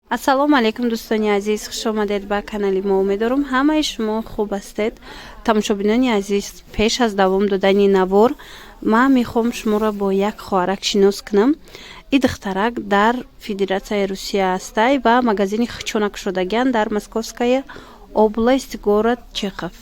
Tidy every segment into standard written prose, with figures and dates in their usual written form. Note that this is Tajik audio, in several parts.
ассалому алайкум дӯстони азиз, хушомадед ба канали мо. Умедворам ҳамаи шумо хуб ҳастед. Тамошобинони азиз, пеш аз давом додани навор ман мехоҳам шуморо бо як хоҳарак шинос кунам. И духтарак дар Федератсияи Русия ҳастай ва магазини хичона кушодагиан дар Московская область, город Чехов.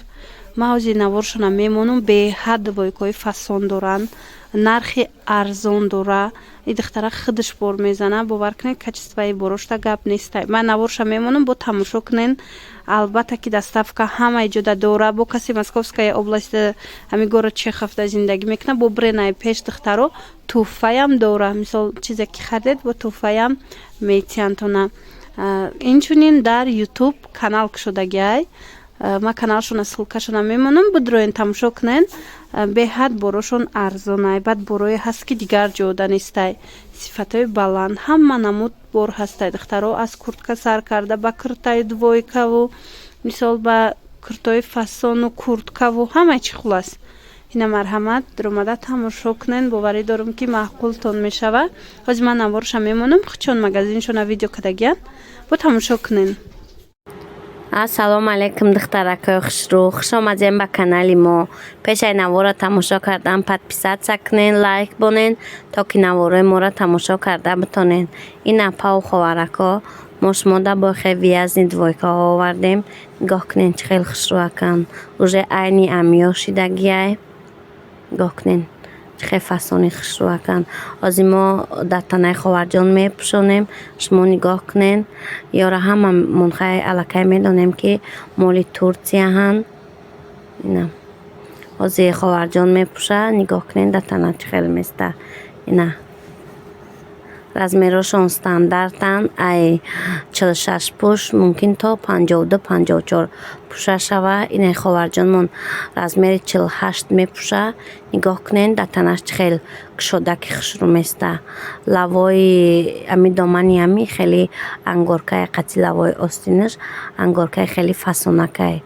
Маҳози наворшона мемонам, беҳад войкои фасон доранд, нархи арзон дора. И духтарак худаш бор мезана, бовар кунед, качествои борошта гап нестай. Ман наворша мемонам, бо тамошо кунен. Албатта ки доставка ҳамаи ҷода дора. Бо каси Московская область ҳами город Чеховда зиндагӣ мекуна, бо бренаи пеш духтаро туҳфаям дора. Мисол чизе ки харидед, бо туҳфаям метиҳанд. Инчунин дар YouTube канал кушодагиай. Ма каналшона ссилкашона мемонам, будроен тамошо кунен. Беҳад борошон арзонай. Баъд борое ҳаст ки дигар ҷода нестай. Сифатои баланд, ҳама намуд бор ҳастай. Духтаро аз куртка сар карда ба куртаи двойкаву, мисол ба куртои фасону курткаву ҳамаи чӣ хулас. Ина марҳамат, дуромада тамошо кунен, боварӣ дорам ки маъқултон мешава. ҳозир ман наворша мемонам, хичон магазиншона видео кардагиан, бо тамошо кунен. ассалому алайкум духтаракои хушрӯ, хуш омадем ба канали мо. Пешаи навора тамошо кардан подписатсия кунен, лайк бонен, то ки навораи моро тамошо карда битонен. Ина пау ховарако, мо шумода бо хел вязни двойкаҳо овардем. Нигоҳ кунен чӣ хел хушрӯакан. Уже айни амиё шидагиай. Нигоҳ кунен чӣ хел фасони хушрӯакан. ҳозир мо дар танаи ховарҷон мепӯшонем. шумо нигоҳ кунен. ёра ҳама монхай аллакай медонем ки моли Турсияҳанд. ина ҳозир ховарҷон мепӯша. нигоҳ кунен дар тана чӣ хел места. ина размерошон стандартан, ай 46 пуш, мумкин то 52-54 пуша шава. Инаи ховарҷонмон размери 48 мепӯша. нигоҳ кунен дар танаш чӣ хел кушодаки хушрӯ места. лавои ами домани ами хеле ангоркай, қати лавои остинаш ангоркай хеле фасонакай.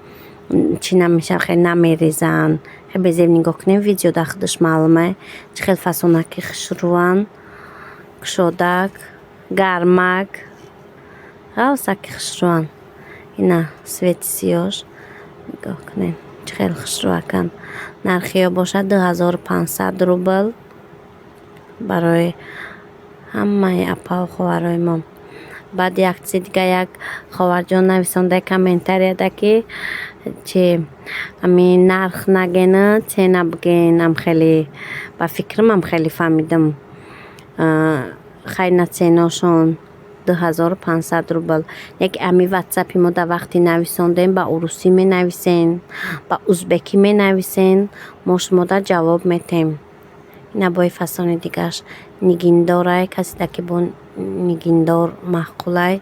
чӣ намеша, хеле намерезан. хеле безеб нигоҳ кунен, видеода худаш маълумай чӣ хел фасонаки хушрӯан. кушодак, гармак, ҳавсаки хушрӯан. ина свети сиёш. нигоҳ кунен чӣ хел хушрӯакан. нархиё бошад 2500 рубл барои ҳамаи апау ховарои мо. баъд як чизи дига, як ховарҷон нависонда комментарияда ки чи ами нарх нагена, цена биген. ам хеле ба фикрам ам хеле фаҳмидам. хайна ценошон 2500 рубл. як ами ватсапи мо да вақти нависондем ба урусӣ менависен, ба узбекӣ менависен, мо шумо да ҷавоб метем. ина бои фасони дигаш нигиндорай, каси да ки бо нигиндор маъқулай.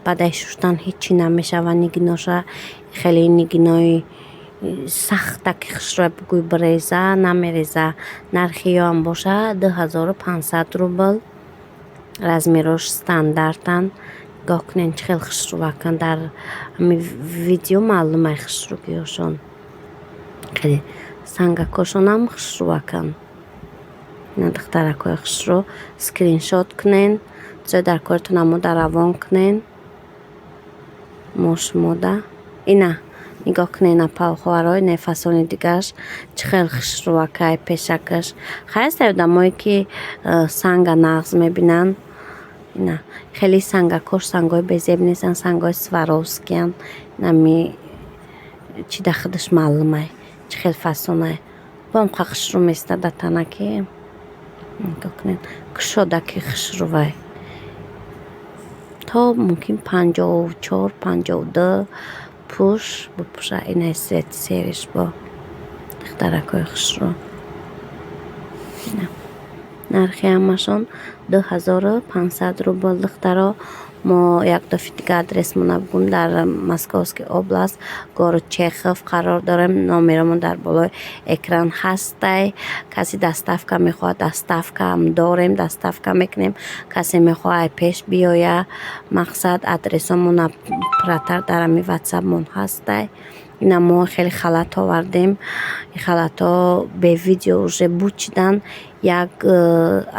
баъдаи шуштан ҳичи намешава. нигиноша хеле нигинои сахтаки хушрӯ бугӯй биреза, намереза. нархиё ам боша 2500 рубл. размерош стандартан. нигоҳ кунен чӣ хел хушрӯакан. дар ами видео маълумай хушрӯгиёшон. хеле сангакошонам хушрӯакан. ина духтаракои хушрӯ, скриншот кунен, чизое дар коритонамода равон кунен. мо шумода ина нигоҳ кунен апау ховарои не фасони дигаш чӣ хел хушрӯакай пешакаш. хайстаи одамое ки санга нағз мебинанд. ина хеле сангакош сангои безеб нестанд, сангои сваровскиянд. нами чӣ да худаш маълумай чӣ хел фасонай. бомқа хушрӯ места да танаки. нигоҳ кунен кушодаки хушрӯвай. то мумкин 54-52 пуш бупӯша. инаи свети сериш бо духтаракои хушрӯ. нархи ҳамашон 2500 рубл. духтаро, мо як дофи дига адресмона бигӯм. дар Московский область, город Чехов қарор дорем. номерамон дар болои экран ҳастай. каси доставка мехоҳад, доставка ам дорем, доставка мекунем. касе мехоҳад пеш биёя. мақсад адресомона пурратар дар ами ватсапмон ҳастай. ина мо хеле халат овардем. ин халатҳо бе видео уже бучидан. як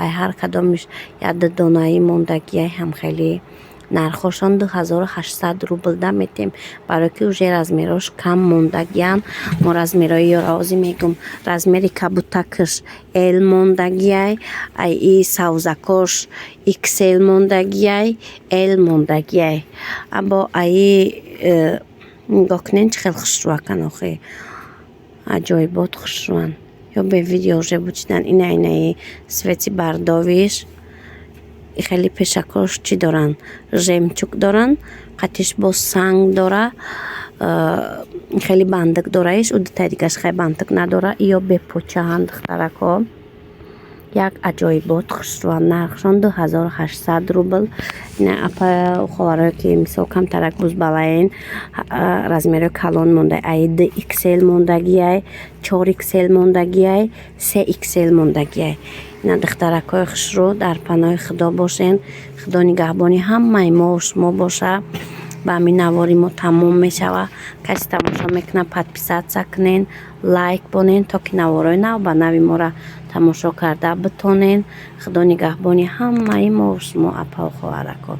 ай ҳар кадомиш як донаи мондагияй ҳам хеле нархошон 2800 рубл да метем, барои ки уже размерош кам мондагиян. мо размерои ёрози мегум, размери кабутакаш L мондагияй, ай и савзакош XL мондагияй, L мондагияй. або ай нигоҳ кунен чӣ хел хушрӯакан, охе аҷоибот хушрӯан. ё бе видео уже бучидан инаи свети бардовиш и хели пешакош чӣ доран, жемчуг доран, қатиш бо санг дора, хели бандик дораиш, удитаи дигаш хай бандик надора, ё бе почаҳан духтарако. як аҷоибот хушрӯан, нархшон 2800 рубл. ина апа ховарое ки мисол камтарак бузбалаен, размерои калон монда, ай XL мондагияй, 4XL мондагияй, 3XL мондагияй. ина духтаракои хушрӯ дар паноҳи худо бошен. худо нигаҳбони ҳамаи мо шумо боша. ба ҳамин навори мо тамом мешава. касе тамошо мекунад подписатсия кунен, лайк бонен, то ки наворои нав ба нави мора тамошо карда битонен. худо нигаҳбони ҳамаи мо шумо апа ховарако.